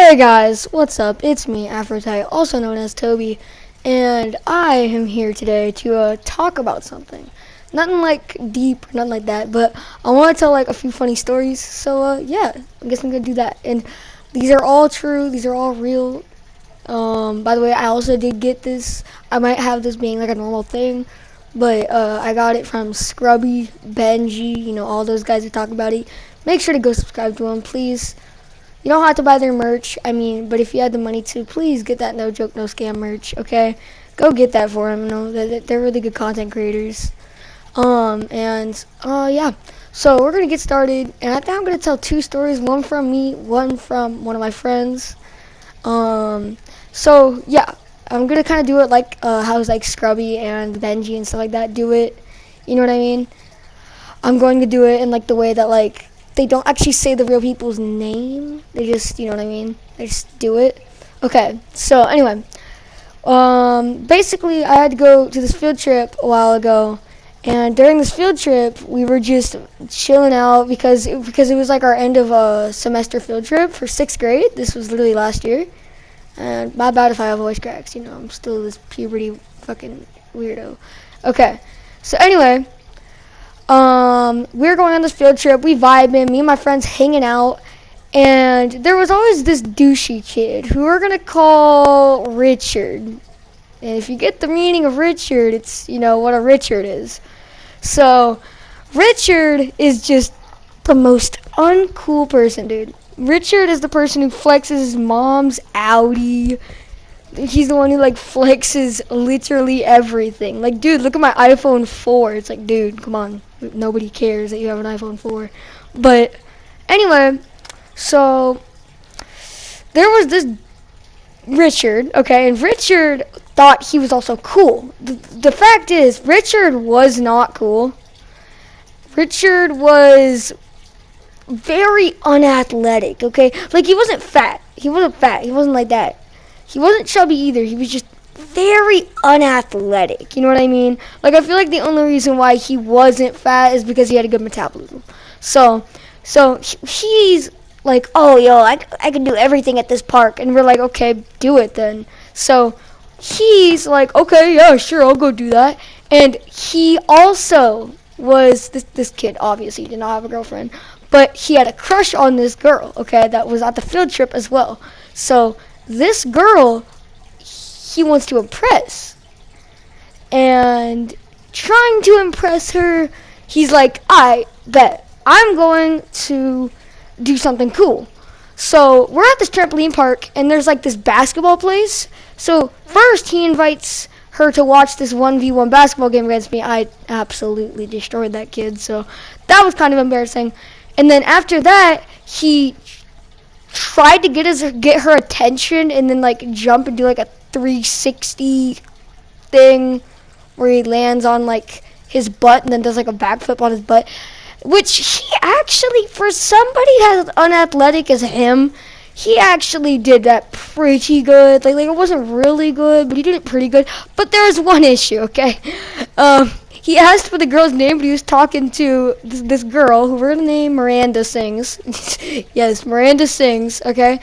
Hey guys, what's up? It's me, Aphrodite, also known as Toby, and I am here today to talk about something. Nothing like deep, nothing like that, but I want to tell like a few funny stories. So yeah, I guess I'm gonna do that. And these are all true. These are all real. By the way, I also did get this. I might have this being like a normal thing, but I got it from Scrubby, Benji, all those guys that talk about it. Make sure to go subscribe to them, please. You don't have to buy their merch, but if you had the money to, please get that No Joke, No Scam merch, okay? Go get that for them. They're really good content creators. Yeah. So we're going to get started, and I think I'm going to tell two stories, one from me, one from one of my friends. Yeah, I'm going to kind of do it like how like Scrubby and Benji and stuff like that do it. You know what I mean? I'm going to do it in like the way that like they don't actually say the real people's name. They just, you know what I mean? They just do it. Okay. So anyway, basically I had to go to this field trip a while ago, and during this field trip we were just chilling out because it was like our end of a semester field trip for 6th grade. This was literally last year. And my bad if I have voice cracks. I'm still this puberty fucking weirdo. Okay. So anyway, we were going on this field trip, we vibing, me and my friends hanging out, and there was always this douchey kid who we're gonna call Richard. And if you get the meaning of Richard, it's, what a Richard is. So, Richard is just the most uncool person, dude. Richard is the person who flexes his mom's Audi. He's the one who like flexes literally everything. Like, dude, look at my iPhone 4. It's like, dude, come on. Nobody cares that you have an iPhone 4. But anyway, so there was this Richard, okay, and Richard thought he was also cool. The fact is, Richard was not cool. Richard was very unathletic, okay? Like, he wasn't fat. He wasn't like that. He wasn't chubby either. He was just very unathletic. You know what I mean? Like, I feel like the only reason why he wasn't fat is because he had a good metabolism. So he's like, oh, yo, I can do everything at this park. And we're like, okay, do it then. So he's like, okay, yeah, sure, I'll go do that. And he also was, this kid obviously did not have a girlfriend, but he had a crush on this girl, okay, that was at the field trip as well. So this girl, he wants to impress. And trying to impress her, he's like, I bet I'm going to do something cool. So we're at this trampoline park, and there's like this basketball place. So first he invites her to watch this 1v1 basketball game against me. I absolutely destroyed that kid, so that was kind of embarrassing. And then after that, he tried to get her attention and then like jump and do like a 360 thing where he lands on like his butt and then does like a backflip on his butt, which he actually, for somebody as unathletic as him, he actually did that pretty good. Like it wasn't really good, but he did it pretty good. But there was one issue, okay? He asked for the girl's name, but he was talking to this girl who we're gonna name Miranda Sings. Yes, Miranda Sings, okay?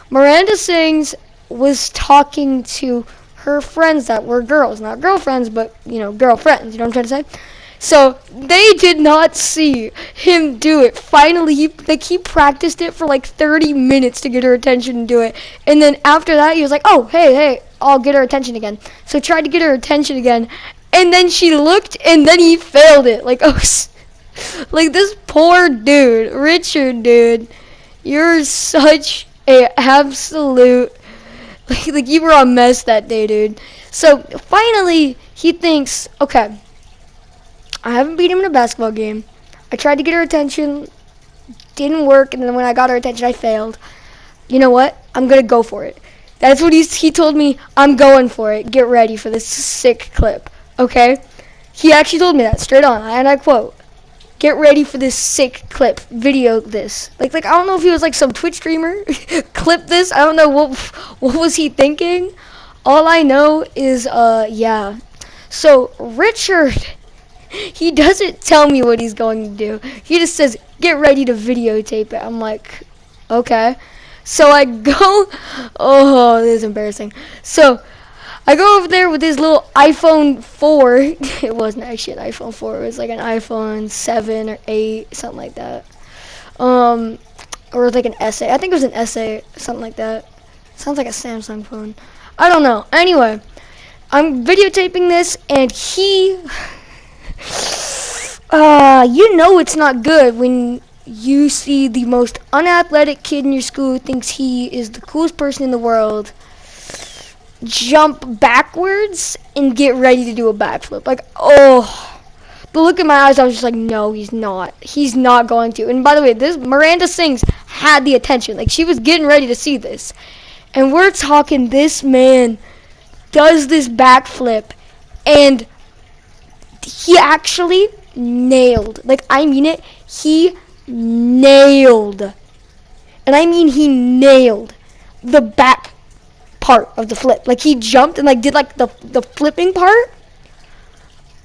Miranda Sings was talking to her friends that were girls. Not girlfriends, but, girlfriends. You know what I'm trying to say? So they did not see him do it. Finally, he practiced it for like 30 minutes to get her attention and do it. And then after that, he was like, oh, hey, I'll get her attention again. So tried to get her attention again. And then she looked, and then he failed it. Like, oh, like this poor dude, Richard, dude. You're such a absolute, like you were a mess that day, dude. So finally, he thinks, okay, I haven't beat him in a basketball game. I tried to get her attention, didn't work, and then when I got her attention, I failed. You know what? I'm gonna go for it. That's what he told me. I'm going for it. Get ready for this sick clip. Okay? He actually told me that straight on, and I quote, get ready for this sick clip. Video this. Like I don't know if he was like some Twitch streamer. Clip this. I don't know what was he thinking. All I know is yeah. So Richard, he doesn't tell me what he's going to do. He just says, get ready to videotape it. I'm like, okay. So I go, oh, this is embarrassing. So I go over there with this little iPhone 4. It wasn't actually an iPhone 4. It was like an iPhone 7 or 8, something like that. Or like an SA. I think it was an SA, something like that. Sounds like a Samsung phone. I don't know. Anyway, I'm videotaping this, and you know it's not good when you see the most unathletic kid in your school who thinks he is the coolest person in the world jump backwards and get ready to do a backflip. Like, oh, the look in my eyes, I was just like, no, he's not. He's not going to. And by the way, this Miranda Sings had the attention. Like, she was getting ready to see this. And we're talking, this man does this backflip, and he actually nailed. Like, I mean it. He nailed. And I mean he nailed the back part of the flip. Like, he jumped and like did like the flipping part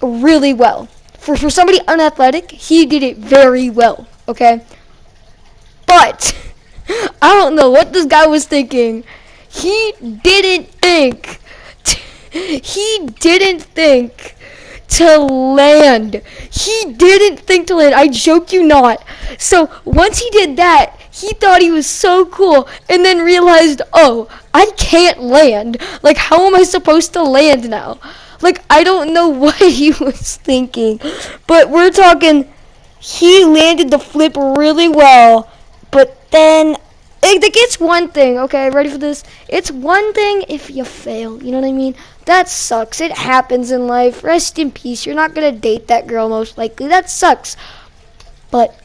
really well. For somebody unathletic, he did it very well, okay? But I don't know what this guy was thinking. He didn't think to land. He didn't think to land. I joke you not. So once he did that, he thought he was so cool, and then realized, oh, I can't land. Like, how am I supposed to land now? Like, I don't know what he was thinking. But we're talking, he landed the flip really well, but then it gets one thing, okay, ready for this? It's one thing if you fail, you know what I mean? That sucks. It happens in life. Rest in peace. You're not going to date that girl most likely. That sucks. But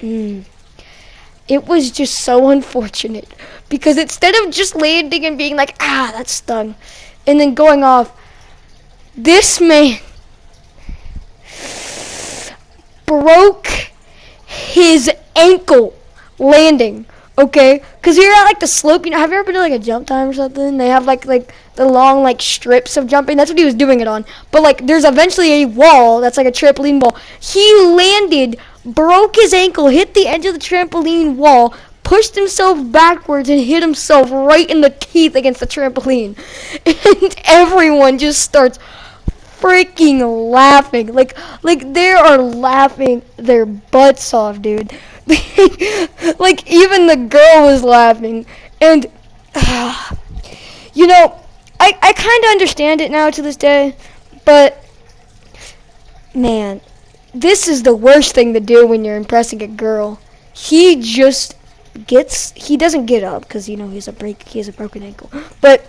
it was just so unfortunate. Because instead of just landing and being like, that stung, and then going off, this man broke his ankle landing. Okay, because you're at like the slope. You know, have you ever been to like a jump time or something? They have like the long like strips of jumping. That's what he was doing it on. But like, there's eventually a wall that's like a trampoline wall. He landed, broke his ankle, hit the edge of the trampoline wall, pushed himself backwards, and hit himself right in the teeth against the trampoline. And everyone just starts freaking laughing. Like they are laughing their butts off, dude. Like, even the girl was laughing. And you know, I kind of understand it now to this day, but man, this is the worst thing to do when you're impressing a girl. He doesn't get up because, you know, he has a broken ankle, but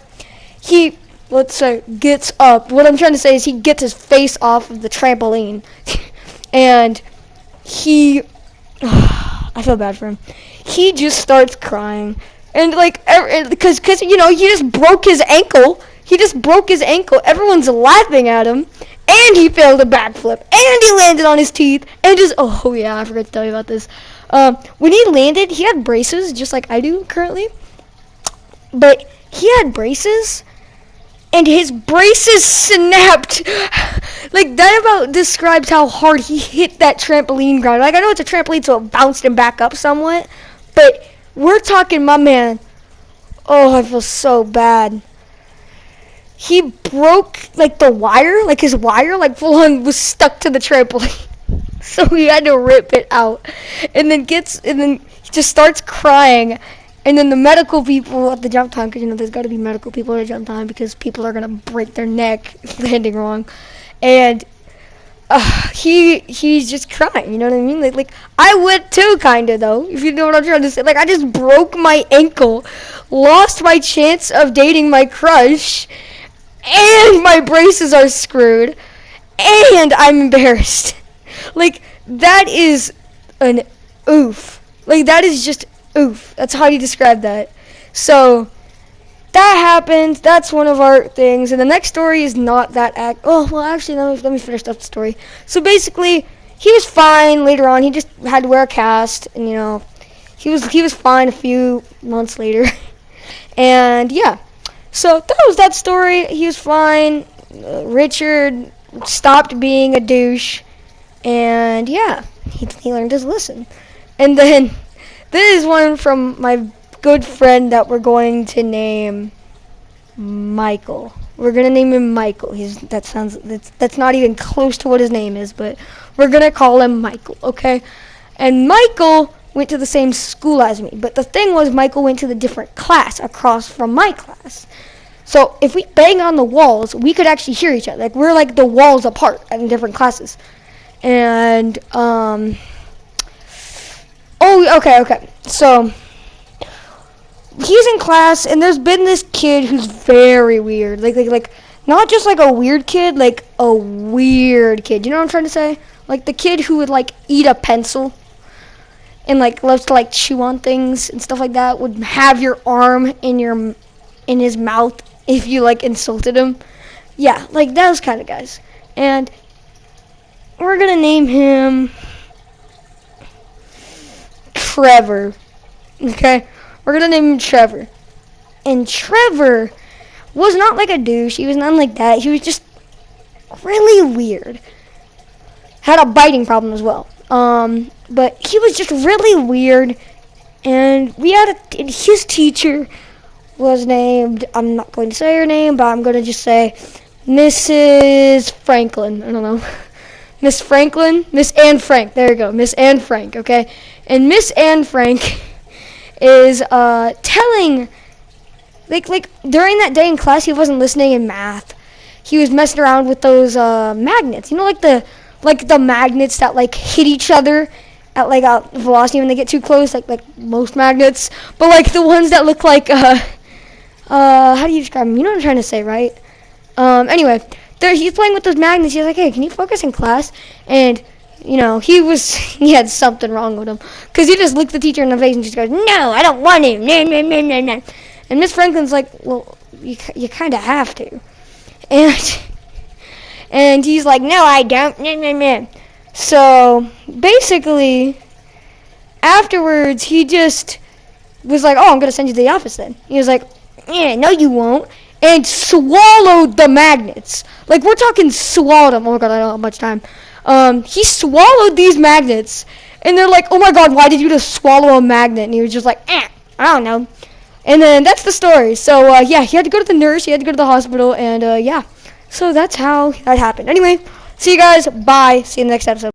he, let's say, gets up. What I'm trying to say is he gets his face off of the trampoline, and I feel bad for him. He just starts crying, and like, because you know, he just broke his ankle. Everyone's laughing at him, and he failed a backflip, and he landed on his teeth, and just, oh yeah, I forgot to tell you about this. When he landed, he had braces, just like I do currently, but he had braces, and his braces snapped. Like, that about describes how hard he hit that trampoline ground. Like, I know it's a trampoline, so it bounced him back up somewhat, but we're talking, my man, oh, I feel so bad. He broke, like, the wire, like, his wire, like, full on was stuck to the trampoline. So he had to rip it out, and then he just starts crying. And then the medical people at the jump time, because, you know, there's got to be medical people at a jump time because people are going to break their neck landing wrong. And he's just crying, you know what I mean? Like I would too, kind of, though, if you know what I'm trying to say. Like, I just broke my ankle, lost my chance of dating my crush, and my braces are screwed, and I'm embarrassed. Like, that is an oof. Like, that is just oof. That's how you describe that. So that happened. That's one of our things. And the next story is not that actually, let me finish up the story. So basically, he was fine later on. He just had to wear a cast, and, you know, he was fine a few months later. And yeah, so that was that story. He was fine. Richard stopped being a douche, and yeah, he learned his lesson. And then this is one from my good friend that we're going to name Michael. We're gonna name him Michael. That's not even close to what his name is, but we're gonna call him Michael, okay? And Michael went to the same school as me, but the thing was Michael went to the different class across from my class. So if we bang on the walls, we could actually hear each other. Like we're like the walls apart in different classes. And okay. So he's in class, and there's been this kid who's very weird. Like not just like a weird kid, like a weird kid. You know what I'm trying to say? Like the kid who would like eat a pencil and like loves to like chew on things and stuff like that, would have your arm in his mouth if you like insulted him. Yeah, like those kind of guys. And we're gonna name him Trevor. Okay? We're gonna name him Trevor. And Trevor was not like a douche. He was nothing like that. He was just really weird. Had a biting problem as well. But he was just really weird. And his teacher was named, I'm not going to say her name, but I'm going to just say Mrs. Franklin. I don't know. Miss Franklin? Miss Anne Frank. There you go. Miss Anne Frank, okay? And Miss Anne Frank is telling, like during that day in class, he wasn't listening in math. He was messing around with those magnets. You know, like the magnets that like hit each other at like a velocity when they get too close, like most magnets. But like the ones that look like how do you describe them? You know what I'm trying to say, right? Anyway, he's playing with those magnets. He's like, hey, can you focus in class? And you know, he had something wrong with him, because he just looked the teacher in the face and just goes, no, I don't want him. No. And Miss Franklin's like, well, you kind of have to. And he's like, no, I don't. So basically, afterwards, he just was like, oh, I'm going to send you to the office then. He was like, yeah, no, you won't. And swallowed the magnets. Like, we're talking swallowed them. Oh, my God, I don't have much time. He swallowed these magnets. And they're like, oh, my God, why did you just swallow a magnet? And he was just like, I don't know. And then that's the story. So, yeah, he had to go to the nurse. He had to go to the hospital. And, yeah. So that's how that happened. Anyway, see you guys. Bye. See you in the next episode.